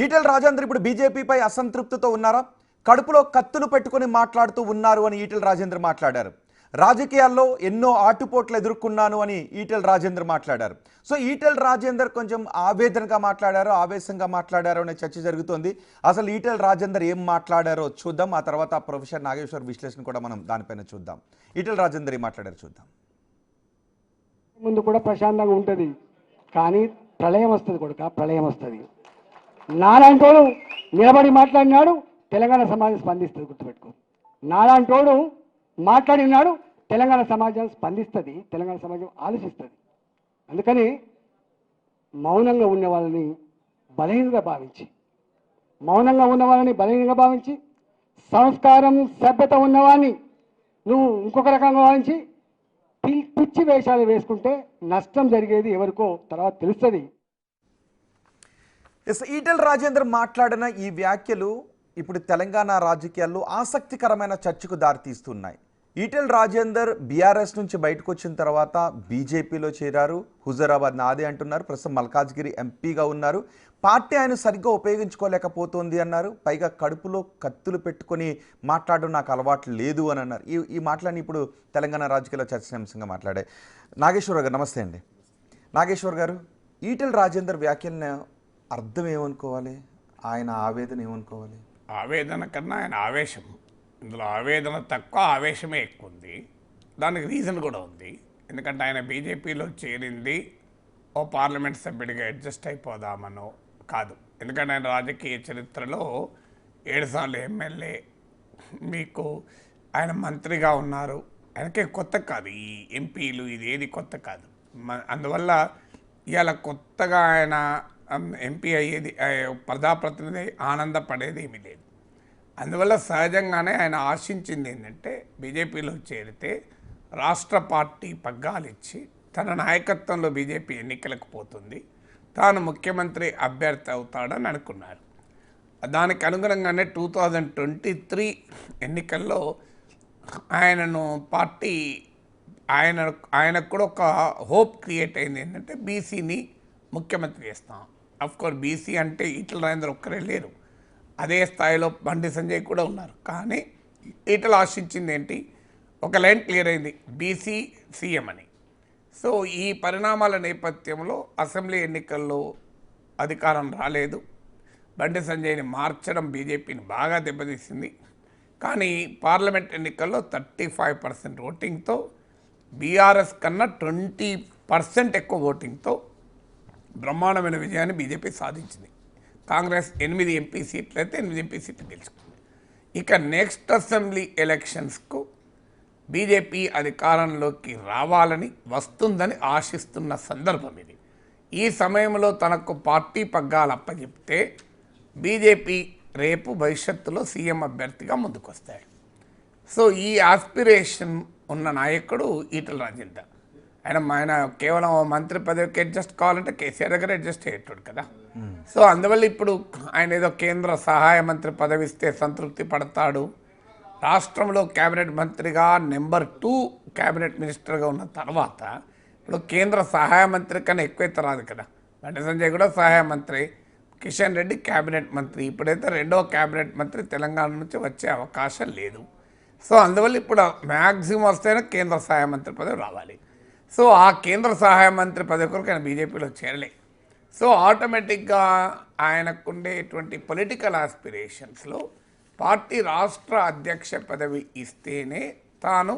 ఈటెల రాజేందర్ ఇప్పుడు బీజేపీపై అసంతృప్తితో ఉన్నారా? కడుపులో కత్తులు పెట్టుకొని మాట్లాడుతూ ఉన్నారు అని ఈటెల రాజేందర్ మాట్లాడారు. రాజకీయాల్లో ఎన్నో ఆటుపోట్లు ఎదుర్కొన్నాను అని ఈటెల రాజేందర్ మాట్లాడారు. సో ఈటెల రాజేందర్ కొంచెం ఆవేదనగా మాట్లాడారో ఆవేశంగా మాట్లాడారో అనే చర్చ జరుగుతోంది. అసలు ఈటెల రాజేందర్ ఏం మాట్లాడారో చూద్దాం. ఆ తర్వాత ప్రొఫెసర్ నాగేశ్వర్ విశ్లేషణ కూడా మనం దానిపైన చూద్దాం. ఈటెల రాజేందర్ ఏం మాట్లాడారు చూద్దాం. ముందు కూడా ప్రశాంతంగా ఉంటుంది, కానీ ప్రళయం వస్తుంది కొడుక, ప్రళయం వస్తుంది. నాలాంటోడు నిలబడి మాట్లాడినాడు, తెలంగాణ సమాజం స్పందిస్తుంది. గుర్తుపెట్టుకో, నాలాంటోడు మాట్లాడినాడు, తెలంగాణ సమాజం స్పందిస్తుంది, తెలంగాణ సమాజం ఆలోచిస్తుంది. అందుకని మౌనంగా ఉన్న వాళ్ళని బలహీనంగా భావించి, సంస్కారం సభ్యత ఉన్నవాడిని నువ్వు ఇంకొక రకంగా భావించి పిచ్చి వేషాలు వేసుకుంటే నష్టం జరిగేది ఎవరికో తర్వాత తెలుస్తుంది. ఈటెల రాజేందర్ మాట్లాడిన ఈ వ్యాఖ్యలు ఇప్పుడు తెలంగాణ రాజకీయాల్లో ఆసక్తికరమైన చర్చకు దారితీస్తున్నాయి. ఈటెల రాజేందర్ బీఆర్ఎస్ నుంచి బయటకు వచ్చిన తర్వాత బీజేపీలో చేరారు. హుజూరాబాద్ నాదే అంటున్నారు. ప్రస్తుతం మల్కాజ్గిరి ఎంపీగా ఉన్నారు. పార్టీ ఆయన సరిగ్గా ఉపయోగించుకోలేకపోతుంది అన్నారు. పైగా కడుపులో కత్తులు పెట్టుకొని మాట్లాడడం నాకు అలవాటు లేదు అని అన్నారు. ఈ మాటలన్నీ ఇప్పుడు తెలంగాణ రాజకీయాల్లో చర్చనీయాంశంగా మాట్లాడాయి. నాగేశ్వర గారు నమస్తే అండి. నాగేశ్వర్ గారు, ఈటెల రాజేందర్ వ్యాఖ్యలను అర్థం ఏమనుకోవాలి? ఆయన ఆవేదన ఏమనుకోవాలి? ఆవేదన కన్నా ఆయన ఆవేశం. ఇందులో ఆవేదన తక్కువ, ఆవేశమే ఎక్కువ ఉంది. దానికి రీజన్ కూడా ఉంది. ఎందుకంటే ఆయన బీజేపీలో చేరింది ఓ పార్లమెంట్ సభ్యుడిగా అడ్జస్ట్ అయిపోదామనో కాదు. ఎందుకంటే ఆయన రాజకీయ చరిత్రలో 7 సార్లు ఎమ్మెల్యే, మీకు ఆయన మంత్రిగా ఉన్నారు. ఆయనకే కొత్త కాదు ఈ ఎంపీలు, ఇది ఏది కొత్త కాదు. అందువల్ల ఇవాళ కొత్తగా ఆయన ఎంపీ అయ్యేది, ప్రజాప్రతినిధి ఆనందపడేది ఏమీ లేదు. అందువల్ల సహజంగానే ఆయన ఆశించింది ఏంటంటే బీజేపీలో చేరితే రాష్ట్ర పార్టీ పగ్గాలు ఇచ్చి తన నాయకత్వంలో బీజేపీ ఎన్నికలకు పోతుంది, తాను ముఖ్యమంత్రి అభ్యర్థి అవుతాడని అనుకున్నారు. దానికి అనుగుణంగానే 2023 ఎన్నికల్లో ఆయనను పార్టీ ఆయనకు కూడా ఒక హోప్ క్రియేట్ అయింది. ఏంటంటే బీసీని ముఖ్యమంత్రి చేస్తాం. అఫ్కోర్స్ బీసీ అంటే ఈటెల రాజేందర్ ఒక్కరే లేరు, అదే స్థాయిలో బండి సంజయ్ కూడా ఉన్నారు. కానీ ఈటెల ఆశించింది ఏంటి? ఒక లైన్ క్లియర్ అయింది, బీసీ సీఎం అని. సో ఈ పరిణామాల నేపథ్యంలో అసెంబ్లీ ఎన్నికల్లో అధికారం రాలేదు. బండి సంజయ్ని మార్చడం బీజేపీని బాగా దెబ్బతీసింది. కానీ పార్లమెంట్ ఎన్నికల్లో 35% ఓటింగ్తో, బీఆర్ఎస్ కన్నా 20% ఎక్కువ ఓటింగ్తో బ్రహ్మాండమైన విజయాన్ని బీజేపీ సాధించింది. కాంగ్రెస్ 8 ఎంపీ సీట్లు అయితే 8 ఎంపీ సీట్లు గెలుచుకుంది. ఇక నెక్స్ట్ అసెంబ్లీ ఎలక్షన్స్కు బీజేపీ అధికారంలోకి రావాలని, వస్తుందని ఆశిస్తున్న సందర్భం ఇది. ఈ సమయంలో తనకు పార్టీ పగ్గాలు అప్పచెప్తే బీజేపీ రేపు భవిష్యత్తులో సీఎం అభ్యర్థిగా ముందుకొస్తాడు. సో ఈ ఆస్పిరేషన్ ఉన్న నాయకుడు ఈటెల రాజేందర్. ఆయన కేవలం మంత్రి పదవికి అడ్జస్ట్ కావాలంటే కేసీఆర్ దగ్గర అడ్జస్ట్ అయ్యేటాడు కదా. సో అందువల్ల ఇప్పుడు ఆయన ఏదో కేంద్ర సహాయ మంత్రి పదవి ఇస్తే సంతృప్తి పడతాడు. రాష్ట్రంలో క్యాబినెట్ మంత్రిగా నెంబర్ 2 క్యాబినెట్ మినిస్టర్గా ఉన్న తర్వాత ఇప్పుడు కేంద్ర సహాయ మంత్రి కన్నా ఎక్కువైతే రాదు కదా. బండి సంజయ్ కూడా సహాయ మంత్రి, కిషన్ రెడ్డి క్యాబినెట్ మంత్రి. ఇప్పుడైతే 2వ క్యాబినెట్ మంత్రి తెలంగాణ నుంచి వచ్చే అవకాశం లేదు. సో అందువల్ల ఇప్పుడు మ్యాక్సిమం వస్తేనే కేంద్ర సహాయ మంత్రి పదవి రావాలి. సో ఆ కేంద్ర సహాయ మంత్రి పదవి కొరకు ఆయన బీజేపీలో చేరలే. సో ఆటోమేటిక్గా ఆయనకుండేటువంటి పొలిటికల్ ఆస్పిరేషన్స్లో పార్టీ రాష్ట్ర అధ్యక్ష పదవి ఇస్తేనే తాను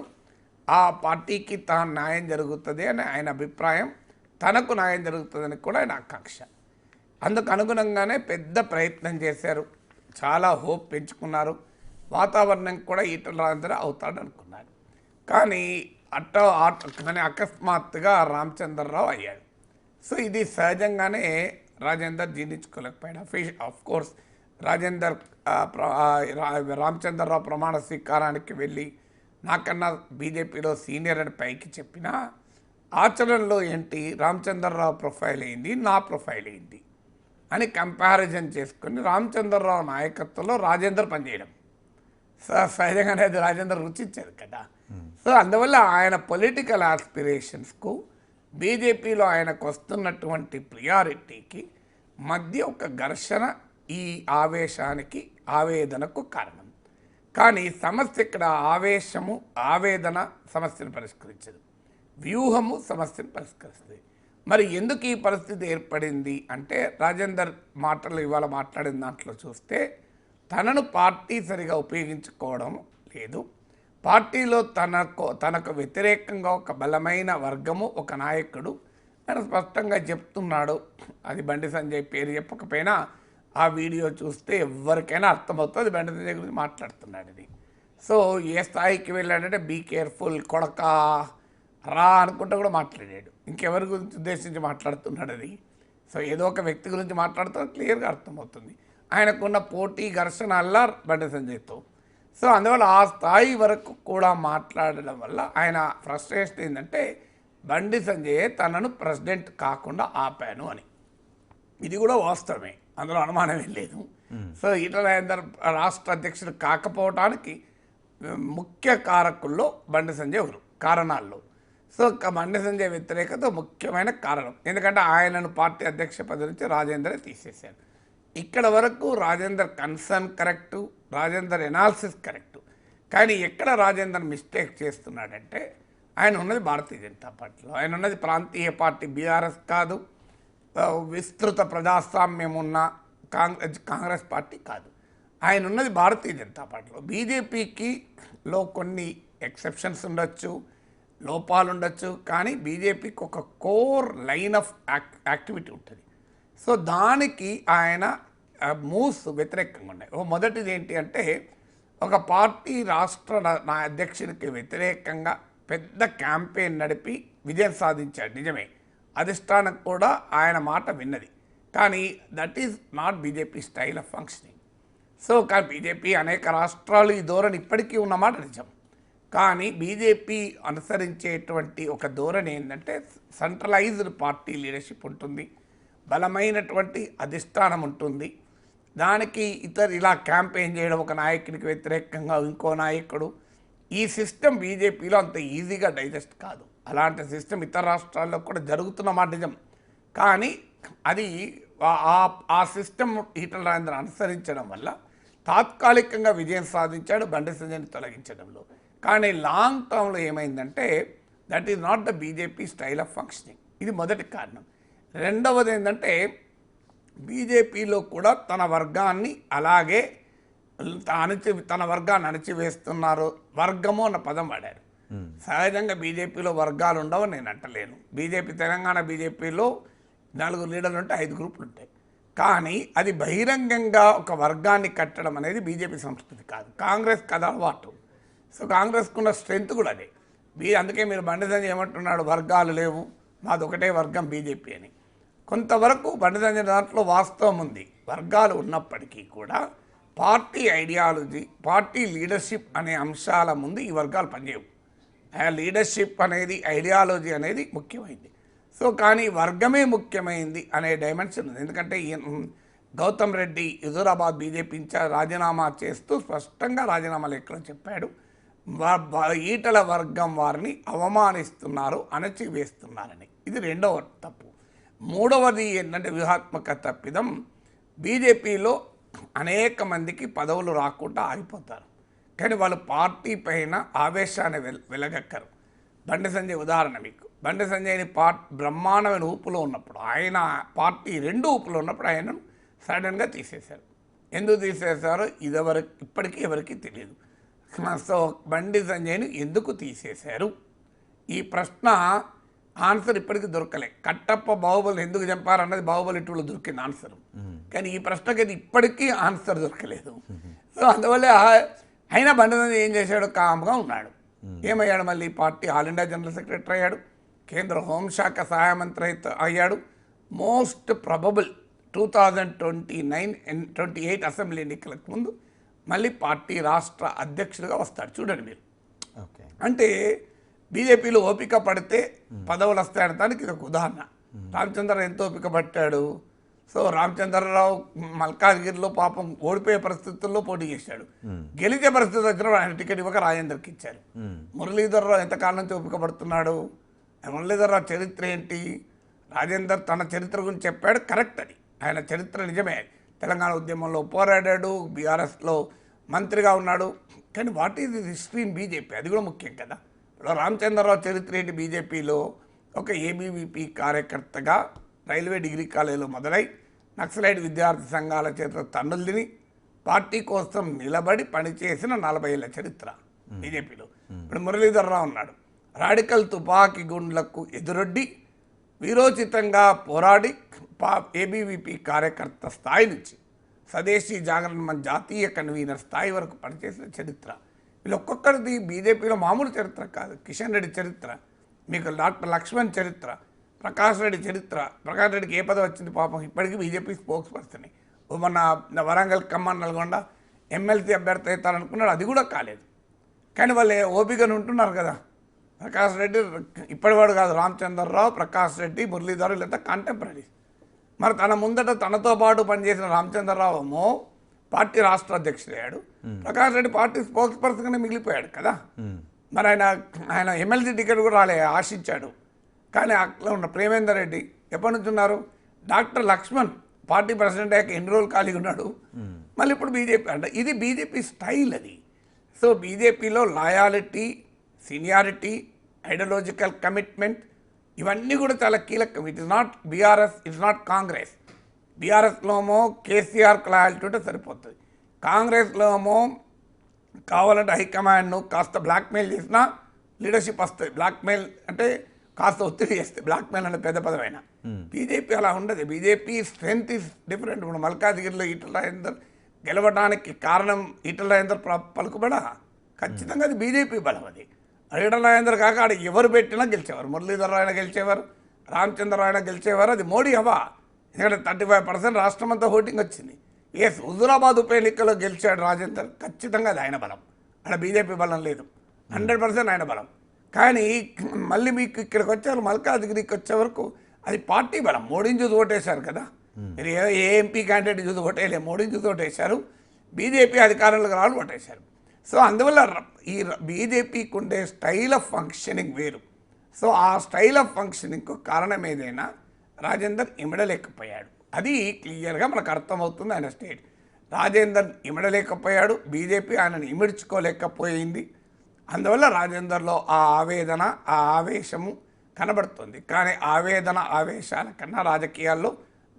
ఆ పార్టీకి తాను న్యాయం జరుగుతుంది అని ఆయన అభిప్రాయం, తనకు న్యాయం జరుగుతుందని కూడా ఆయన ఆకాంక్ష. అందుకు అనుగుణంగానే పెద్ద ప్రయత్నం చేశారు, చాలా హోప్ పెంచుకున్నారు. వాతావరణం కూడా ఈటెల రాజేందర్ అవుతాడు అనుకున్నారు. కానీ కానీ అకస్మాత్తుగా రామచంద్రరావు అయ్యాడు. సో ఇది సహజంగానే రాజేందర్ జీర్ణించుకోలేకపోయాడు. ఆఫ్కోర్స్ రామచంద్రరావు ప్రమాణ స్వీకారానికి వెళ్ళి నాకన్నా బీజేపీలో సీనియర్ అని పైకి చెప్పినా ఆచరణలో ఏంటి, రామచంద్రరావు ప్రొఫైల్ ఏంది, నా ప్రొఫైల్ ఏంటి అని కంపారిజన్ చేసుకుని రామచంద్రరావు నాయకత్వంలో రాజేందర్ పనిచేయడం సహజంగానే అది రాజేందర్ రుచించారు కదా. సో అందువల్ల ఆయన పొలిటికల్ ఆస్పిరేషన్స్కు బీజేపీలో ఆయనకు వస్తున్నటువంటి ప్రియారిటీకి మధ్య ఒక ఘర్షణ ఈ ఆవేశానికి ఆవేదనకు కారణం. కానీ సమస్య ఇక్కడ ఆవేశము ఆవేదన సమస్యను పరిష్కరించదు, వ్యూహము సమస్యను పరిష్కరిస్తుంది. మరి ఎందుకు ఈ పరిస్థితి ఏర్పడింది అంటే రాజేందర్ మాటలు ఇవాళ మాట్లాడిన దాంట్లో చూస్తే తనను పార్టీ సరిగా ఉపయోగించుకోవడం లేదు, పార్టీలో తనకు వ్యతిరేకంగా ఒక బలమైన వర్గము ఒక నాయకుడు ఆయన స్పష్టంగా చెప్తున్నాడు. అది బండి సంజయ్ పేరు చెప్పకపోయినా ఆ వీడియో చూస్తే ఎవరికైనా అర్థమవుతుంది బండి సంజయ్ గురించి మాట్లాడుతున్నాడు. ఇది సో ఏ స్థాయికి వెళ్ళాడంటే బీ కేర్ఫుల్ కొడకా రా అనుకుంటూ కూడా మాట్లాడాడు. ఇంకెవరి గురించి ఉద్దేశించి మాట్లాడుతున్నాడు అది. సో ఏదో ఒక వ్యక్తి గురించి మాట్లాడుతున్నా క్లియర్గా అర్థమవుతుంది. ఆయనకున్న పోటీ ఘర్షణ అల్లా బండి సంజయ్తో. సో అందువల్ల ఆ స్థాయి వరకు కూడా మాట్లాడడం వల్ల ఆయన ఫ్రస్ట్రేషన్ ఏంటంటే బండి సంజయ్ తనను ప్రెసిడెంట్ కాకుండా ఆపాను అని. ఇది కూడా వాస్తవమే, అందులో అనుమానమే లేదు. సో ఈటల రాజేందర్ రాష్ట్ర అధ్యక్షుడు కాకపోవడానికి ముఖ్య కారకుల్లో బండి సంజయ్ ఒకరు కారణాల్లో. సో బండి సంజయ్ వ్యతిరేకత ముఖ్యమైన కారణం, ఎందుకంటే ఆయనను పార్టీ అధ్యక్ష పదవి నుంచి రాజేందరే తీసేశారు. ఇక్కడ వరకు Rajender concern correct, Rajender analysis correct. కానీ ఎక్కడ రాజేందర్ మిస్టేక్ చేస్తున్నాడంటే ఆయన ఉన్నది భారతీయ జనతా పార్టీలో, ఆయన ఉన్నది ప్రాంతీయ పార్టీ బీఆర్ఎస్ కాదు, విస్తృత ప్రజాస్వామ్యం ఉన్న కాంగ్రెస్ పార్టీ కాదు. ఆయన ఉన్నది భారతీయ జనతా పార్టీలో. బీజేపీకి లో కొన్ని ఎక్సెప్షన్స్ ఉండొచ్చు, లోపాలు ఉండొచ్చు, కానీ బీజేపీకి ఒక కోర్ లైన్ ఆఫ్ యాక్టివిటీ ఉంటుంది. సో దానికి ఆయన మూవ్స్ వ్యతిరేకంగా ఉన్నాయి. మొదటిది ఏంటి అంటే ఒక పార్టీ రాష్ట్ర నా అధ్యక్షునికి వ్యతిరేకంగా పెద్ద క్యాంపెయిన్ నడిపి విజయం సాధించాడు, నిజమే. అధిష్టానం కూడా ఆయన మాట విన్నది. కానీ that is not BJP style of functioning. So కానీ బీజేపీ అనేక రాష్ట్రాలు ఈ ధోరణి ఇప్పటికీ ఉన్నమాట నిజం. కానీ బీజేపీ అనుసరించేటువంటి ఒక ధోరణి ఏంటంటే సెంట్రలైజ్డ్ పార్టీ లీడర్షిప్ ఉంటుంది, బలమైనటువంటి అధిష్టానం ఉంటుంది. దానికి ఇలా క్యాంపెయిన్ చేయడం, ఒక నాయకుడికి వ్యతిరేకంగా ఇంకో నాయకుడు, ఈ సిస్టమ్ బీజేపీలో అంత ఈజీగా డైజెస్ట్ కాదు. అలాంటి సిస్టమ్ ఇతర రాష్ట్రాల్లో కూడా జరుగుతున్నమాట నిజం. కానీ అది ఆ సిస్టమ్ ఈటల రాజేందర్ అనుసరించడం వల్ల తాత్కాలికంగా విజయం సాధించాడు బండి సంజయ్ని తొలగించడంలో. కానీ లాంగ్ టర్మ్లో ఏమైందంటే that is not the BJP style of functioning. ఇది మొదటి కారణం. రెండవది ఏంటంటే బీజేపీలో కూడా తన వర్గాన్ని అలాగే తన వర్గాన్ని అణచివేస్తున్నారు. వర్గము అన్న పదం వాడారు. సహజంగా బీజేపీలో వర్గాలు ఉండవు నేను అంటలేను. బీజేపీ తెలంగాణ బీజేపీలో 4 లీడర్లు ఉంటే 5 గ్రూపులు ఉంటాయి. కానీ అది బహిరంగంగా ఒక వర్గాన్ని కట్టడం అనేది బీజేపీ సంస్కృతి కాదు, కాంగ్రెస్ కథ అలవాటు. సో కాంగ్రెస్కున్న స్ట్రెంత్ కూడా అదే. అందుకే మీరు బండి సంజయ్ ఏమంటున్నాడు, వర్గాలు లేవు, మాది ఒకటే వర్గం బీజేపీ అని. కొంతవరకు బండి సంజయ్ దాంట్లో వాస్తవం ఉంది. వర్గాలు ఉన్నప్పటికీ కూడా పార్టీ ఐడియాలజీ, పార్టీ లీడర్షిప్ అనే అంశాల ముందు ఈ వర్గాలు పనిచేయవు. లీడర్షిప్ అనేది, ఐడియాలజీ అనేది ముఖ్యమైంది. సో కానీ వర్గమే ముఖ్యమైంది అనే డైమెన్షన్ ఉంది. ఎందుకంటే గౌతమ్ రెడ్డి హుజూరాబాద్ బీజేపీ ఇన్ఛార్జ్ రాజీనామా చేస్తూ స్పష్టంగా రాజీనామా లెక్కలో చెప్పాడు, ఈటల వర్గం వారిని అవమానిస్తున్నారు, అణచివేస్తున్నారని. ఇది రెండవ తప్పు. మూడవది ఏంటంటే వ్యూహాత్మక తప్పిదం, బీజేపీలో అనేక మందికి పదవులు రాకుండా ఆగిపోతారు, కానీ వాళ్ళు పార్టీ పైన ఆవేశాన్ని వెలగక్కరు. బండి సంజయ్ ఉదాహరణ మీకు. బండి సంజయ్ని బ్రహ్మాండమైన ఊపులో ఉన్నప్పుడు, ఆయన పార్టీ 2 ఊపులో ఉన్నప్పుడు ఆయనను సడన్గా తీసేశారు. ఎందుకు తీసేశారో ఇప్పటికీ ఎవరికి తెలియదు. సో బండి సంజయ్ని ఎందుకు తీసేశారు, ఈ ప్రశ్న ఆన్సర్ ఇప్పటికీ దొరకలే. కట్టప్ప బాహుబలి ఎందుకు చంపారన్నది బాహుబలి 2లో దొరికింది ఆన్సర్, కానీ ఈ ప్రశ్నకి అది ఇప్పటికీ ఆన్సర్ దొరకలేదు. సో అందువల్ల అయినా బండి సంజయ్ ఏం చేశాడు, కామ్గా ఉన్నాడు. ఏమయ్యాడు, మళ్ళీ party all India general secretary అయ్యాడు, కేంద్ర హోంశాఖ సహాయ మంత్రి అయ్యాడు. మోస్ట్ ప్రాబబుల్ 2028 అసెంబ్లీ ఎన్నికలకు ముందు మళ్ళీ పార్టీ రాష్ట్ర అధ్యక్షుడిగా వస్తాడు. చూడండి మీరు. అంటే బీజేపీలో ఓపిక పడితే పదవులు వస్తాయనడానికి ఇది ఒక ఉదాహరణ. రామచంద్రరావు ఎంత ఓపిక పట్టాడు. సో రామచంద్రరావు మల్కాజ్గిరిలో పాపం ఓడిపోయే పరిస్థితుల్లో పోటీ చేశాడు, గెలిచే పరిస్థితి వచ్చినప్పుడు ఆయన టికెట్ ఇవ్వక రాజేందర్కి ఇచ్చారు. మురళీధర్రావు ఎంతకాలం నుంచి ఓపిక పడుతున్నాడు. మురళీధర్రావు చరిత్ర ఏంటి, రాజేందర్ తన చరిత్ర గురించి చెప్పాడు, కరెక్ట్ అది, ఆయన చరిత్ర నిజమే. తెలంగాణ ఉద్యమంలో పోరాడాడు, బీఆర్ఎస్లో మంత్రిగా ఉన్నాడు. కానీ what is the history in BJP, అది కూడా ముఖ్యం కదా. ఇప్పుడు రామచంద్రరావు చరిత్ర ఏంటి? బీజేపీలో ఒక ఏబీవీపీ కార్యకర్తగా రైల్వే డిగ్రీ కాలేజీలో మొదలై నక్సలైట్ విద్యార్థి సంఘాల చేత తన్నులు తిని పార్టీ కోసం నిలబడి పనిచేసిన 40 ఏళ్ల చరిత్ర బీజేపీలో. ఇప్పుడు మురళీధర్ రావు ఉన్నాడు, రాడికల్ తుపాకీ గుండ్లకు ఎదురొడ్డి వీరోచితంగా పోరాడి ఏబీవీపీ కార్యకర్త స్థాయి నుంచి స్వదేశీ జాగరణ మన జాతీయ కన్వీనర్ స్థాయి వరకు పనిచేసిన చరిత్ర. వీళ్ళు ఒక్కొక్కరిది బీజేపీలో మామూలు చరిత్ర కాదు. కిషన్ రెడ్డి చరిత్ర, మీకు డాక్టర్ లక్ష్మణ్ చరిత్ర, ప్రకాష్ రెడ్డి చరిత్ర. ప్రకాష్ రెడ్డికి ఏ పదవి వచ్చింది పాపం, ఇప్పటికీ బీజేపీ స్పోక్స్ పర్సన్. మన వరంగల్, ఖమ్మం, నల్గొండ ఎమ్మెల్సీ అభ్యర్థి అవుతారనుకున్నాడు, అది కూడా కాలేదు. కానీ వాళ్ళు ఓపికను ఉంటున్నారు కదా. ప్రకాష్ రెడ్డి ఇప్పటివాడు కాదు, రామచంద్రరావు, ప్రకాష్ రెడ్డి, మురళీధర్ వీళ్ళంతా కాంటెంపరీ. మరి తన ముందట తనతో పాటు పనిచేసిన రామచంద్రరావు ఏమో పార్టీ రాష్ట్ర అధ్యక్షుడయ్యాడు, ప్రకాష్ రెడ్డి పార్టీ స్పోక్స్ పర్సన్గానే మిగిలిపోయాడు కదా. మరి ఆయన ఎమ్మెల్సీ టికెట్ కూడా రాలే, ఆశించాడు. కానీ అట్లా ఉన్న ప్రేమేందర్ రెడ్డి ఎప్పటి నుంచి ఉన్నారు? డాక్టర్ లక్ష్మణ్ పార్టీ ప్రెసిడెంట్ అయ్యాక ఎన్ని రోజులు ఖాళీగా ఉన్నాడు, మళ్ళీ ఇప్పుడు బీజేపీ అంటే ఇది బీజేపీ స్టైల్ అది. సో బీజేపీలో లాయాలిటీ, సీనియారిటీ, ఐడియాలజికల్ కమిట్మెంట్ ఇవన్నీ కూడా చాలా కీలకం. It is not BRS, it's not Congress. బీఆర్ఎస్లో ఏమో కేసీఆర్కి లాయాలిటీ ఉంటే సరిపోతుంది. కాంగ్రెస్లో ఏమో కావాలంటే హైకమాండ్ను కాస్త బ్లాక్మెయిల్ చేసినా లీడర్షిప్ వస్తుంది. బ్లాక్మెయిల్ అంటే కాస్త ఒత్తిడి చేస్తే, బ్లాక్మెయిల్ అంటే పెద్ద పదమైన. బీజేపీ అలా ఉండదు. BJP strength is different. ఇప్పుడు మల్కాజిగిరిలో ఈటల రాజేందర్ గెలవడానికి కారణం ఈటల రాజేందర్ పలుకుబడ, ఖచ్చితంగా అది బీజేపీ బలం. అది ఈటల రాజేందర్ కాక ఆడ ఎవరు పెట్టినా గెలిచేవారు. మురళీధర్ రాయన గెలిచేవారు, రామచంద్రరాయన గెలిచేవారు. అది మోడీ హవా. ఎందుకంటే 35% రాష్ట్రం అంతా ఓటింగ్ వచ్చింది. హుజూరాబాద్ ఉప ఎన్నికల్లో గెలిచాడు రాజేందర్, ఖచ్చితంగా అది ఆయన బలం. అక్కడ బీజేపీ బలం లేదు, 100% ఆయన బలం. కానీ మళ్ళీ మీకు ఇక్కడికి వచ్చారు, మల్కాజ్గిరికి వచ్చే వరకు అది పార్టీ బలం. మోడీని చూసి ఓటేశారు కదా. మీరు ఏ ఎంపీ క్యాండిడేట్ చూసి ఓటేయలేదు, మోడీని చూసి ఓటేశారు. బీజేపీ అధికారంలోకి రావాలి ఓటేశారు. సో అందువల్ల ఈ బీజేపీకి ఉండే స్టైల్ ఆఫ్ ఫంక్షనింగ్ వేరు. సో ఆ స్టైల్ ఆఫ్ ఫంక్షనింగ్కు కారణం ఏదైనా రాజేందర్ ఇమడలేకపోయాడు. అది క్లియర్గా మనకు అర్థమవుతుంది. ఆయన స్టేట్ రాజేందర్ ఇమడలేకపోయాడు, బీజేపీ ఆయనను ఇమిడ్చుకోలేకపోయింది. అందువల్ల రాజేందర్లో ఆ ఆవేదన, ఆ ఆవేశము కనబడుతుంది. కానీ ఆవేదన, ఆవేశాల కన్నా రాజకీయాల్లో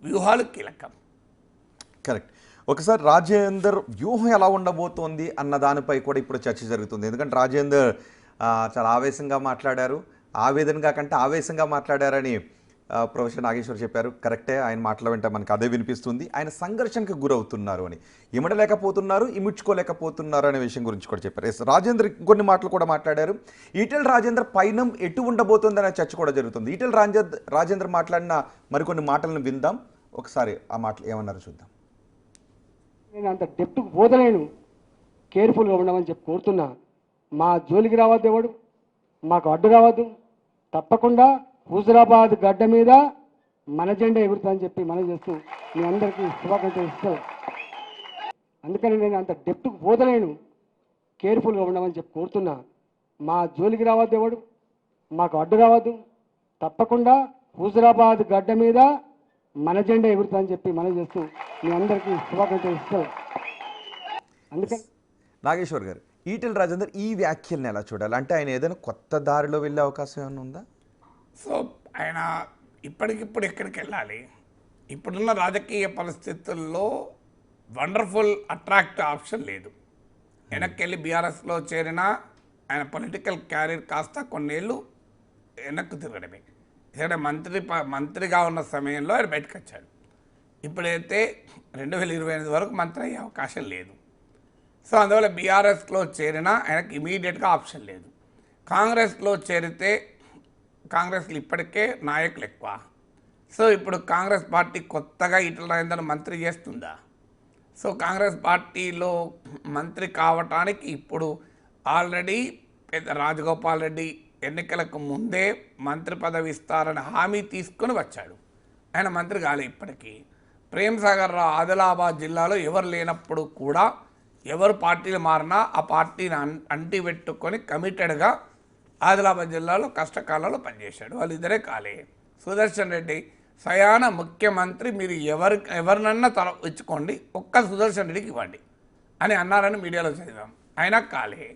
వ్యూహాలు కీలకం. కరెక్ట్. ఒకసారి రాజేందర్ వ్యూహం ఎలా ఉండబోతోంది అన్న దానిపై కూడా ఇప్పుడు చర్చ జరుగుతుంది. ఎందుకంటే రాజేందర్ చాలా ఆవేశంగా మాట్లాడారు, ఆవేదనగా కంటే ఆవేశంగా మాట్లాడారని ప్రొఫెసర్ నాగేశ్వర్ చెప్పారు. కరెక్టే, ఆయన మాటల వెంట మనకు అదే వినిపిస్తుంది. ఆయన సంఘర్షణకు గురవుతున్నారు అని, ఇమడలేకపోతున్నారు, ఇముడ్చుకోలేకపోతున్నారు అనే విషయం గురించి కూడా చెప్పారు. రాజేందర్ కొన్ని మాటలు కూడా మాట్లాడారు. ఈటెల రాజేందర్ పైన ఎటు ఉండబోతుంది అనే చర్చ కూడా జరుగుతుంది. ఈటెల రాజేందర్ మాట్లాడిన మరికొన్ని మాటలను విందాం. ఒకసారి ఆ మాటలు ఏమన్నారో చూద్దాం. నేను అంత డెప్త్కు పోదలేను, కేర్ఫుల్గా ఉండమని చెప్పి కోరుతున్నా. మా జోలికి రావద్దు, ఎవడు మాకు అడ్డు రావద్దు. తప్పకుండా హుజురాబాద్ గడ్డ మీద మన జెండా ఎగురుతుందని చెప్పి మనం చేస్తూ మీ అందరికీ శుభాకాంక్షలు ఇస్తాం. అందుకని నేను అంత డెప్త్కు పోదలేను, కేర్ఫుల్గా ఉండమని చెప్పి కోరుతున్నా. మా జోలికి రావద్దు, ఎవడు మాకు అడ్డు రావద్దు. తప్పకుండా హుజురాబాద్ గడ్డ మీద మన జెండా ఎగురుతుందని చెప్పి మనం చేస్తూ మీ అందరికీ శుభాకాంక్షలు ఇస్తాం. అందుకని నాగేశ్వర్ గారు, ఈటెల రాజేందర్ ఈ వ్యాఖ్యలను ఎలా చూడాలి? అంటే ఆయన ఏదైనా కొత్త దారిలో వెళ్ళే అవకాశం ఏమైనా ఉందా? సో ఆయన ఇప్పటికిప్పుడు ఎక్కడికి వెళ్ళాలి? ఇప్పుడున్న రాజకీయ పరిస్థితుల్లో వండర్ఫుల్ అట్రాక్టివ్ ఆప్షన్ లేదు. వెనక్కి వెళ్ళి బీఆర్ఎస్లో చేరినా ఆయన పొలిటికల్ క్యారియర్ కాస్త కొన్నేళ్ళు వెనక్కు తిరగడమే. ఎందుకంటే మంత్రిగా ఉన్న సమయంలో ఆయన బయటకు వచ్చాడు. ఇప్పుడైతే 2028 వరకు మంత్రి అయ్యే అవకాశం లేదు. సో అందువల్ల బీఆర్ఎస్లో చేరినా ఆయనకు ఇమీడియట్గా ఆప్షన్ లేదు. కాంగ్రెస్లో చేరితే కాంగ్రెస్లో ఇప్పటికే నాయకులు ఎక్కువ. సో ఇప్పుడు కాంగ్రెస్ పార్టీ కొత్తగా ఈటెల రాజేందర్ మంత్రి చేస్తుందా? సో కాంగ్రెస్ పార్టీలో మంత్రి కావటానికి ఇప్పుడు ఆల్రెడీ రాజగోపాల్ రెడ్డి ఎన్నికలకు ముందే మంత్రి పదవి ఇస్తారని హామీ తీసుకొని వచ్చాడు. ఆయన మంత్రి కాలే ఇప్పటికీ. ప్రేమ్ సాగర్ రావు ఆదిలాబాద్ జిల్లాలో ఎవరు లేనప్పుడు కూడా ఎవరు పార్టీలు మారినా ఆ పార్టీని అంటిపెట్టుకొని కమిటెడ్గా ఆదిలాబాద్ జిల్లాలో కష్టకాలంలో పనిచేశాడు. వాళ్ళిద్దరే కాలే. సుదర్శన్ రెడ్డి స్వయాన ముఖ్యమంత్రి మీరు ఎవరినన్నా తల ఇచ్చుకోండి, ఒక్క సుదర్శన్ రెడ్డికి ఇవ్వండి అని అన్నారని మీడియాలో చదివాం. అయినా కాలే.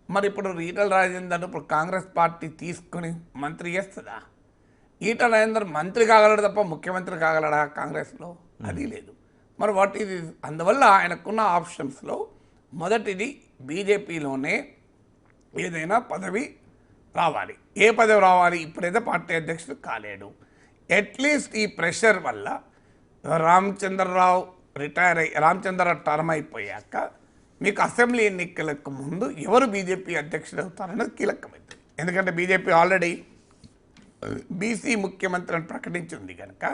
మరి ఇప్పుడు ఈటల రాజేందర్ ఇప్పుడు కాంగ్రెస్ పార్టీ తీసుకుని మంత్రి చేస్తుందా? ఈటల రాజేందర్ మంత్రి కాగలడు తప్ప ముఖ్యమంత్రి కాగలడా కాంగ్రెస్లో? అది లేదు. మరి వాట్ ఇది? అందువల్ల ఆయనకున్న ఆప్షన్స్లో మొదటిది బీజేపీలోనే ఏదైనా పదవి రావాలి. ఏ పదవి రావాలి? ఇప్పుడైతే పార్టీ అధ్యక్షుడు కాలేడు. అట్లీస్ట్ ఈ ప్రెషర్ వల్ల రామచంద్రరావు రామచంద్రరావు టర్మ్ అయిపోయాక మీకు అసెంబ్లీ ఎన్నికలకు ముందు ఎవరు బీజేపీ అధ్యక్షుడు అవుతారనేది కీలకమైంది. ఎందుకంటే బీజేపీ ఆల్రెడీ బీసీ ముఖ్యమంత్రి అని ప్రకటించింది కనుక,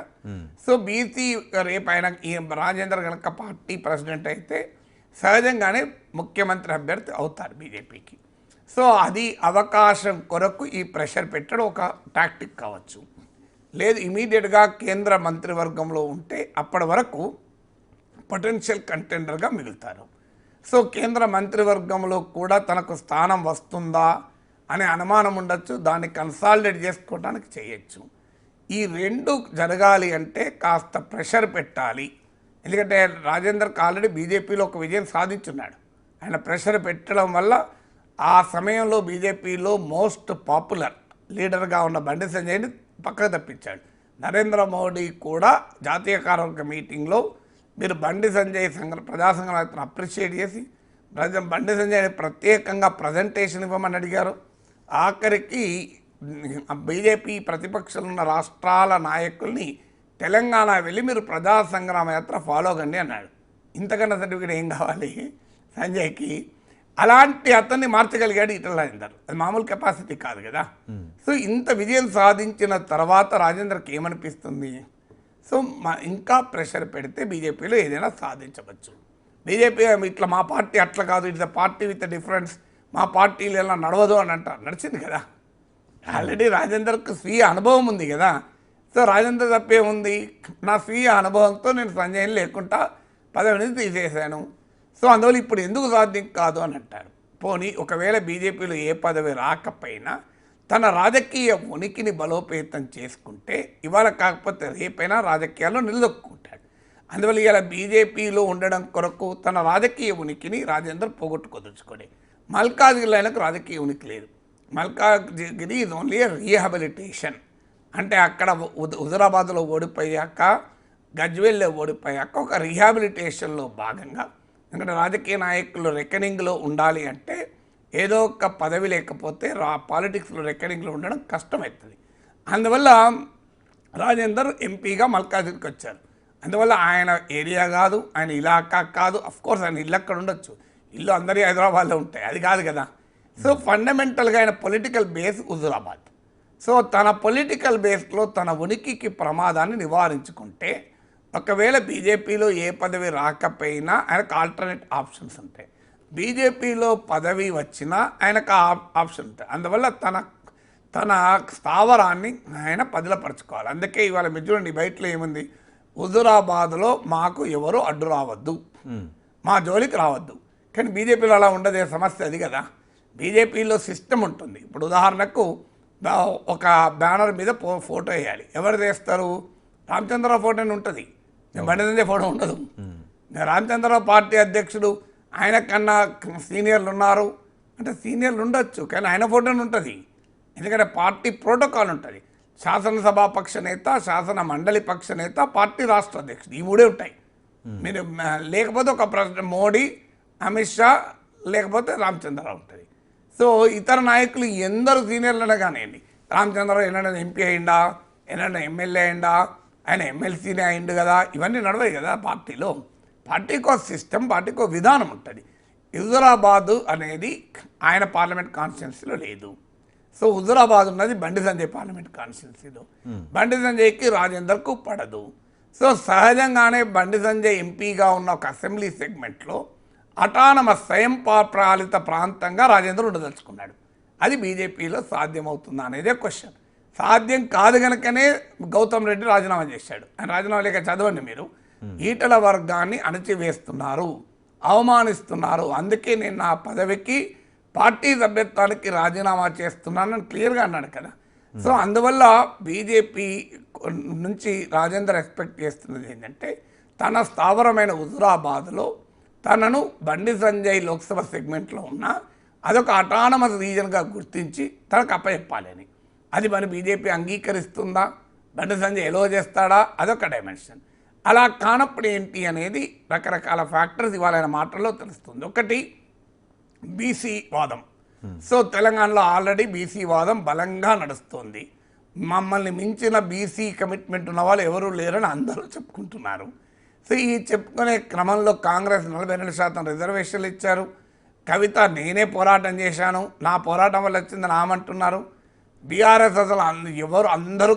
సో బీసీ రేపు ఆయన ఈ రాజేంద్ర కనుక పార్టీ ప్రెసిడెంట్ అయితే సహజంగానే ముఖ్యమంత్రి అభ్యర్థి అవుతారు బీజేపీకి. సో అది అవకాశం కొరకు ఈ ప్రెషర్ పెట్టడం ఒక టాక్టిక్ కావచ్చు. లేదు ఇమీడియట్గా కేంద్ర మంత్రివర్గంలో ఉంటే అప్పటి వరకు పొటెన్షియల్ కంటెండర్గా మిగులుతారు. సో కేంద్ర మంత్రివర్గంలో కూడా తనకు స్థానం వస్తుందా అనే అనుమానం ఉండొచ్చు. దాన్ని కన్సాలిడేట్ చేసుకోవడానికి చేయొచ్చు. ఈ రెండు జరగాలి అంటే కాస్త ప్రెషర్ పెట్టాలి. ఎందుకంటే రాజేందర్కి ఆల్రెడీ బీజేపీలో ఒక విజయం సాధించున్నాడు. ఆయన ప్రెషర్ పెట్టడం వల్ల ఆ సమయంలో బీజేపీలో మోస్ట్ పాపులర్ లీడర్గా ఉన్న బండి సంజయ్ని పక్కకు తప్పించాడు. నరేంద్ర మోడీ కూడా జాతీయ కార్యవర్గ మీటింగ్లో మీరు బండి సంజయ్ ప్రజా సంఘాలను అప్రిషియేట్ చేసి బండి సంజయ్ని ప్రత్యేకంగా ప్రజెంటేషన్ ఇవ్వమని అడిగారు. ఆఖరికి బీజేపీ ప్రతిపక్షంలో ఉన్న రాష్ట్రాల నాయకుల్ని తెలంగాణ వెళ్ళి మీరు ప్రజా సంగ్రామ యాత్ర ఫాలో కండి అన్నాడు. ఇంతకన్నా సర్టిఫికేట్ ఏం కావాలి సంజయ్కి? అలాంటి అతన్ని మార్చగలిగాడు ఈటల రాజేందర్. అది మామూలు కెపాసిటీ కాదు కదా. సో ఇంత విజయం సాధించిన తర్వాత రాజేందర్కి ఏమనిపిస్తుంది? సో ఇంకా ప్రెషర్ పెడితే బీజేపీలో ఏదైనా సాధించవచ్చు. బీజేపీ ఇట్లా మా పార్టీ అట్లా కాదు, ఇట్స్ పార్టీ విత్ డిఫరెన్స్, మా పార్టీలు ఎలా నడవదు అని అంటారు. నడిచింది కదా, ఆల్రెడీ రాజేందర్కు స్వీయ అనుభవం ఉంది కదా. సో రాజేందర్ తప్పే ఉంది? నా స్వీయ అనుభవంతో నేను సంజయ్ని లేకుండా పదవిని తీసేశాను. సో అందువల్ల ఇప్పుడు ఎందుకు సాధ్యం కాదు అని అంటారు. పోనీ ఒకవేళ బీజేపీలో ఏ పదవి రాకపోయినా తన రాజకీయ ఉనికిని బలోపేతం చేసుకుంటే ఇవాళ కాకపోతే రేపైనా రాజకీయాల్లో నిలదొక్కుంటాడు. అందువల్ల ఇవాళ బీజేపీలో ఉండడం కొరకు తన రాజకీయ ఉనికిని రాజేందర్ పోగొట్టుకోదలుచుకోండి. మల్కాజ్గిరిలో ఆయనకు రాజకీయ ఉనికి లేదు. Malkajgiri is only rehabilitation. అంటే అక్కడ హుజరాబాద్లో ఓడిపోయాక, గజ్వేల్లో ఓడిపోయాక ఒక రీహాబిలిటేషన్లో భాగంగా, ఎందుకంటే రాజకీయ నాయకులు రెకనింగ్లో ఉండాలి అంటే ఏదో ఒక పదవి లేకపోతే పాలిటిక్స్లో రెకనింగ్లో ఉండడం కష్టమవుతుంది. అందువల్ల రాజేందర్ ఎంపీగా మల్కాజ్గిరికి వచ్చారు. అందువల్ల ఆయన ఏరియా కాదు, ఆయన ఇలాకా కాదు. అఫ్కోర్స్ ఆయన ఇల్లు అక్కడ ఉండొచ్చు, ఇల్లు అందరి హైదరాబాద్లో ఉంటాయి, అది కాదు కదా. సో ఫండమెంటల్గా ఆయన పొలిటికల్ బేస్ హుజురాబాద్. సో తన పొలిటికల్ బేస్లో తన ఉనికికి ప్రమాదాన్ని నివారించుకుంటే ఒకవేళ బీజేపీలో ఏ పదవి రాకపోయినా ఆయనకు ఆల్టర్నేట్ ఆప్షన్స్ ఉంటాయి. బీజేపీలో పదవి వచ్చినా ఆయనకు ఆప్షన్ ఉంటాయి. అందువల్ల తన స్థావరాన్ని ఆయన పదిలపరచుకోవాలి. అందుకే ఇవాళ చూడండి బయటలో ఏముంది, హుజురాబాద్లో మాకు ఎవరు అడ్డు రావద్దు, మా జోలికి రావద్దు. కానీ బీజేపీలో అలా ఉండదే, సమస్య అది కదా. బీజేపీలో సిస్టమ్ ఉంటుంది. ఇప్పుడు ఉదాహరణకు ఒక బ్యానర్ మీద ఫోటో వేయాలి, ఎవరు వేస్తారు? రామచంద్రరావు ఫోటో అని ఉంటుంది, బండి సంజయ్ ఫోటో ఉండదు. రామచంద్రరావు పార్టీ అధ్యక్షుడు, ఆయన కన్నా సీనియర్లు ఉన్నారు అంటే సీనియర్లు ఉండొచ్చు, కానీ ఆయన ఫోటోని ఉంటుంది. ఎందుకంటే పార్టీ ప్రోటోకాల్ ఉంటుంది. శాసనసభా పక్ష నేత, శాసన మండలి పక్ష నేత, పార్టీ రాష్ట్ర అధ్యక్షుడు, ఈ మూడే ఉంటాయి. మీరు లేకపోతే ఒక ప్రెసిడెంట్ మోడీ, అమిత్ షా, లేకపోతే రామచంద్రరావు ఉంటుంది. సో ఇతర నాయకులు ఎందరు సీనియర్లనే కానివ్వండి, రామచంద్రరావు ఎన్నడైనా ఎంపీ అయిందా, ఎన్నడైనా ఎమ్మెల్యే అయిందా, ఆయన ఎమ్మెల్సీనే అయిండు కదా, ఇవన్నీ నడవాయి కదా పార్టీలో. పార్టీకో సిస్టమ్, పార్టీకో విధానం ఉంటుంది. హుజురాబాద్ అనేది ఆయన పార్లమెంట్ కాన్స్టిట్యున్సీలో లేదు. సో హుజురాబాద్ ఉన్నది బండి సంజయ్ పార్లమెంట్ కాన్స్టిట్యున్సీలో. బండి సంజయ్కి రాజేందర్కు పడదు. సో సహజంగానే బండి సంజయ్ ఎంపీగా ఉన్న ఒక అసెంబ్లీ సెగ్మెంట్లో అటానమస్ స్వయం పాలిత ప్రాంతంగా రాజేందర్ ఉండదలుచుకున్నాడు. అది బీజేపీలో సాధ్యమవుతుందా అనేదే క్వశ్చన్. సాధ్యం కాదు కనుకనే గౌతమ్ రెడ్డి రాజీనామా చేశాడు. ఆయన రాజీనామా లేక చదవండి మీరు, ఈటల వర్గాన్ని అణచివేస్తున్నారు, అవమానిస్తున్నారు, అందుకే నేను నా పదవికి పార్టీ సభ్యత్వానికి రాజీనామా చేస్తున్నానని క్లియర్గా అన్నాడు కదా. సో అందువల్ల బీజేపీ నుంచి రాజేందర్ ఎక్స్పెక్ట్ చేస్తున్నది ఏంటంటే తన స్థావరమైన హుజురాబాద్లో తనను బండి సంజయ్ లోక్సభ సెగ్మెంట్లో ఉన్న అదొక అటానమస్ రీజన్గా గుర్తించి తనకు అప్పచెప్పాలని. అది మరి బీజేపీ అంగీకరిస్తుందా, బండి సంజయ్ ఎలో చేస్తాడా, అదొక డైమెన్షన్. అలా కానప్పుడు ఏంటి అనేది రకరకాల ఫ్యాక్టర్స్ ఇవాళ ఆయన మాటల్లో తెలుస్తుంది. ఒకటి బీసీ వాదం. సో తెలంగాణలో ఆల్రెడీ బీసీ వాదం బలంగా నడుస్తుంది. మమ్మల్ని మించిన బీసీ కమిట్మెంట్ ఉన్న వాళ్ళు ఎవరూ లేరని అందరూ చెప్పుకుంటున్నారు. సో ఈ చెప్పుకునే క్రమంలో కాంగ్రెస్ 42% రిజర్వేషన్లు ఇచ్చారు. కవిత నేనే పోరాటం చేశాను, నా పోరాటం వల్ల వచ్చిందని ఆమంటున్నారు. బీఆర్ఎస్ అసలు ఎవరు అందరూ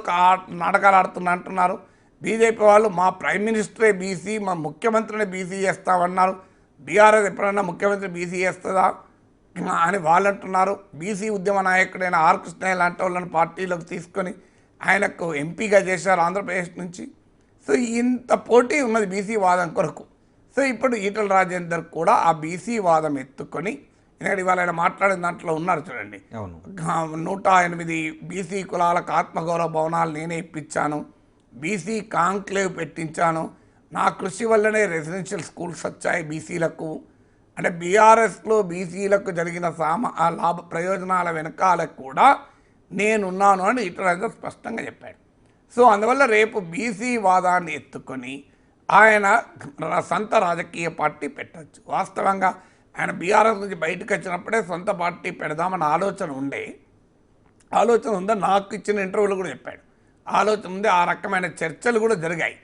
నాటకాలు ఆడుతున్నా అంటున్నారు. బీజేపీ వాళ్ళు మా ప్రైమ్ మినిస్టరే బీసీ, మా ముఖ్యమంత్రిని బీసీ చేస్తామన్నారు. బీఆర్ఎస్ ఎప్పుడైనా ముఖ్యమంత్రి బీసీ చేస్తుందా అని వాళ్ళు అంటున్నారు. బీసీ ఉద్యమ నాయకుడైన ఆర్ కృష్ణయ్య లాంటి వాళ్ళని పార్టీలోకి తీసుకొని ఆయనకు ఎంపీగా చేశారు ఆంధ్రప్రదేశ్ నుంచి. సో ఇంత పోటీ ఉన్నది బీసీ వాదం కొరకు. సో ఇప్పుడు ఈటల రాజేందర్ కూడా ఆ బీసీ వాదం ఎత్తుకొని, ఎందుకంటే ఇవాళ ఆయన మాట్లాడిన దాంట్లో ఉన్నారు చూడండి, 108 బీసీ కులాలకు ఆత్మగౌరవ భవనాలు నేనే ఇప్పించాను, బీసీ కాంక్లేవ్ పెట్టించాను, నా కృషి వల్లనే రెసిడెన్షియల్ స్కూల్స్ వచ్చాయి బీసీలకు. అంటే బీఆర్ఎస్లో బీసీలకు జరిగిన లాభ ప్రయోజనాల వెనకాల కూడా నేనున్నాను అని ఈటల రాజేందర్ స్పష్టంగా చెప్పాడు. సో అందువల్ల రేపు బీసీ వాదాన్ని ఎత్తుకొని ఆయన సొంత రాజకీయ పార్టీ పెట్టచ్చు. వాస్తవంగా ఆయన బీఆర్ఎస్ నుంచి బయటకు వచ్చినప్పుడే సొంత పార్టీ పెడదామన్న ఆలోచన ఉందని నాకు ఇచ్చిన ఇంటర్వ్యూలో కూడా చెప్పాడు. ఆలోచన ఉంది, ఆ రకమైన చర్చలు కూడా జరిగాయి.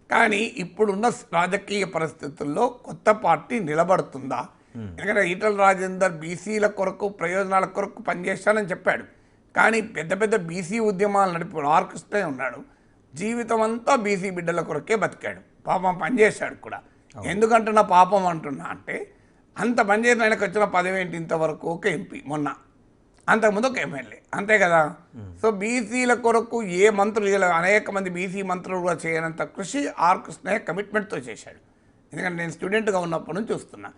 కానీ ఇప్పుడున్న రాజకీయ పరిస్థితుల్లో కొత్త పార్టీ నిలబడుతుందా? ఎందుకంటే ఈటల రాజేందర్ బీసీల కొరకు ప్రయోజనాల కొరకు పనిచేస్తానని చెప్పాడు. కానీ పెద్ద పెద్ద బీసీ ఉద్యమాలు నడిపాడు. ఆర్ కృష్ణయ్య ఉన్నాడు, జీవితం అంతా బీసీ బిడ్డల కొరకే బతికాడు. పాపం పనిచేశాడు కూడా. ఎందుకంటున్నా పాపం అంటున్నా అంటే, అంత పనిచేసిన ఆయనకు వచ్చిన పదవి ఏంటి ఇంతవరకు? ఒక ఎంపీ, మొన్న అంతకుముందు ఒక ఎమ్మెల్యే, అంతే కదా. సో బీసీల కొరకు ఏ మంత్రులు, అనేక మంది బీసీ మంత్రులు కూడా చేయనంత కృషి ఆర్ కృష్ణయ్య కమిట్మెంట్తో చేశాడు. ఎందుకంటే నేను స్టూడెంట్గా ఉన్నప్పటి నుంచి చూస్తున్నా.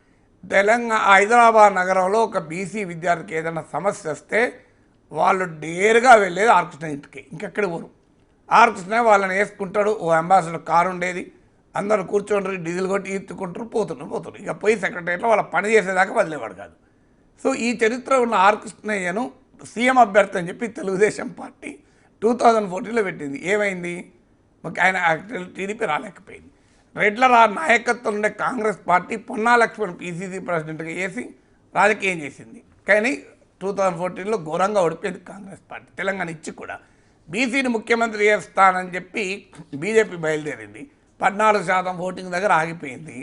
హైదరాబాద్ నగరంలో ఒక బీసీ విద్యార్థికి ఏదైనా సమస్య వస్తే వాళ్ళు డేర్గా వెళ్ళేది ఆర్ కృష్ణయ్య ఇంటికి, ఇంకెక్కడ పోరు. ఆర్ కృష్ణయ్య వాళ్ళని వేసుకుంటాడు. ఓ అంబాసిడర్ కారు ఉండేది, అందరూ కూర్చోండి, డీజిల్ కొట్టి ఈత్తుకుంటారు, పోతున్నారు. ఇక పోయి సెక్రటరీలో వాళ్ళ పని చేసేదాకా వదిలేవాడు కాదు. సో ఈ చరిత్ర ఉన్న ఆర్ కృష్ణయ్యను సీఎం అభ్యర్థి అని చెప్పి తెలుగుదేశం పార్టీ 2014లో పెట్టింది. ఏమైంది? ఆయన టీడీపీ రాలేకపోయింది. రెడ్ల నాయకత్వం ఉండే కాంగ్రెస్ పార్టీ పొన్నా లక్ష్మణ్ పీసీసీ ప్రెసిడెంట్గా వేసి రాజకీయం చేసింది. కానీ 2014లో ఘోరంగా ఓడిపోయింది కాంగ్రెస్ పార్టీ. తెలంగాణ ఇచ్చి కూడా బీసీని ముఖ్యమంత్రి చేస్తానని చెప్పి బీజేపీ బయలుదేరింది. 14% ఓటింగ్ దగ్గర ఆగిపోయింది.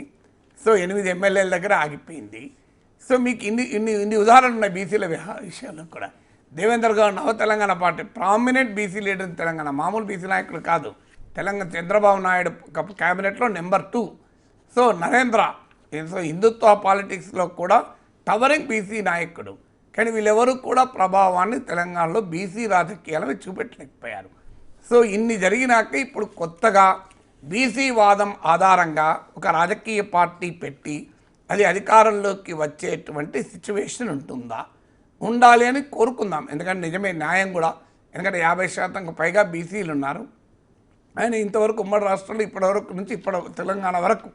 సో 8 ఎమ్మెల్యేల దగ్గర ఆగిపోయింది. సో మీకు ఇన్ని ఉదాహరణలు ఉన్నాయి బీసీల విషయాల్లో కూడా. దేవేందర్ గౌడ్ నవ Telangana party prominent BC leader Telangana, మామూలు బీసీ నాయకులు కాదు. తెలంగాణ చంద్రబాబు నాయుడు క్యాబినెట్లో నెంబర్ 2. సో నరేంద్ర, సో హిందుత్వ పాలిటిక్స్లో కూడా టవరింగ్ బీసీ నాయకుడు. కానీ వీళ్ళెవరూ కూడా ప్రభావాన్ని తెలంగాణలో బీసీ రాజకీయాలను చూపెట్టలేకపోయారు. సో ఇన్ని జరిగినాక ఇప్పుడు కొత్తగా బీసీ వాదం ఆధారంగా ఒక రాజకీయ పార్టీ పెట్టి అది అధికారంలోకి వచ్చేటువంటి సిచ్యువేషన్ ఉండాలి అని కోరుకుందాం. ఎందుకంటే నిజమే, న్యాయం కూడా. ఎందుకంటే 50% పైగా బీసీలు ఉన్నారు. ఆయన ఇంతవరకు ఉమ్మడి రాష్ట్రంలో ఇప్పటివరకు నుంచి తెలంగాణ వరకు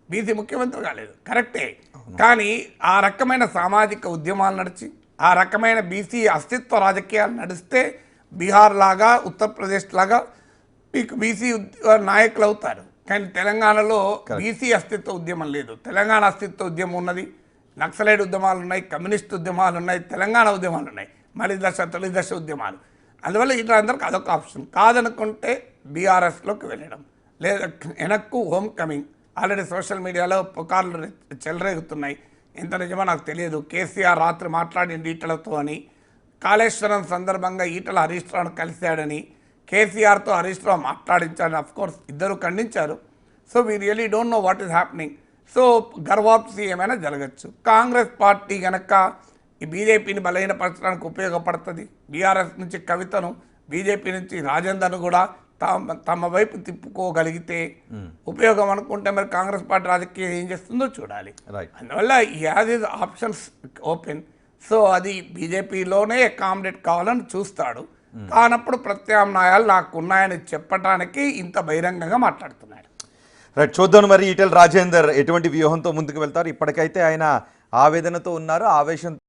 బీసీ ముఖ్యమంత్రి కాలేదు, కరెక్టే. కానీ ఆ రకమైన సామాజిక ఉద్యమాలు నడిచి, ఆ రకమైన బీసీ అస్తిత్వ రాజకీయాలు నడిస్తే బీహార్ లాగా, ఉత్తరప్రదేశ్ లాగా మీకు బీసీ నాయకులు అవుతారు. కానీ తెలంగాణలో బీసీ అస్తిత్వ ఉద్యమం లేదు. తెలంగాణ అస్తిత్వ ఉద్యమం ఉన్నది, నక్సలైట్ ఉద్యమాలు ఉన్నాయి, కమ్యూనిస్ట్ ఉద్యమాలు ఉన్నాయి, తెలంగాణ ఉద్యమాలు ఉన్నాయి, మలి దశ తొలి దశ ఉద్యమాలు. అందువల్ల ఇట్లా అందరికి అదొక ఆప్షన్. కాదనుకుంటే బీఆర్ఎస్లోకి వెళ్ళడం, లేదా వెనక్కు హోమ్ కమింగ్. ఆల్రెడీ సోషల్ మీడియాలో పుకార్లు చెలరేగుతున్నాయి. ఎంత నిజమో నాకు తెలియదు. కేసీఆర్ రాత్రి మాట్లాడింది ఈటలతో అని, కాళేశ్వరం సందర్భంగా ఈటల హరీష్ రావును కలిశాడని, కేసీఆర్తో హరీష్ రావు మాట్లాడించారని అఫ్కోర్స్ ఇద్దరు ఖండించారు. So we really don't know what is happening. So గర్వాప్సి ఏమైనా జరగచ్చు. కాంగ్రెస్ పార్టీ కనుక ఈ బీజేపీని బలహీనపరచడానికి ఉపయోగపడుతుంది. బీఆర్ఎస్ నుంచి కవితను, బీజేపీ నుంచి రాజేందర్ను కూడా తమ వైపు తిప్పుకోగలిగితే ఉపయోగం అనుకుంటే మరి కాంగ్రెస్ పార్టీ రాజకీయం ఏం చేస్తుందో చూడాలి. అందువల్ల as is options open. So అది బీజేపీలోనే అకామిడేట్ కావాలని చూస్తాడు. కానప్పుడు ప్రత్యామ్నాయాలు నాకు ఉన్నాయని చెప్పడానికి ఇంత బహిరంగంగా మాట్లాడుతున్నాడు. రైట్, చూద్దాం మరి ఈటెల రాజేందర్ ఎటువంటి వ్యూహంతో ముందుకు వెళ్తారు. ఇప్పటికైతే ఆయన ఆవేదనతో ఉన్నారు, ఆవేశం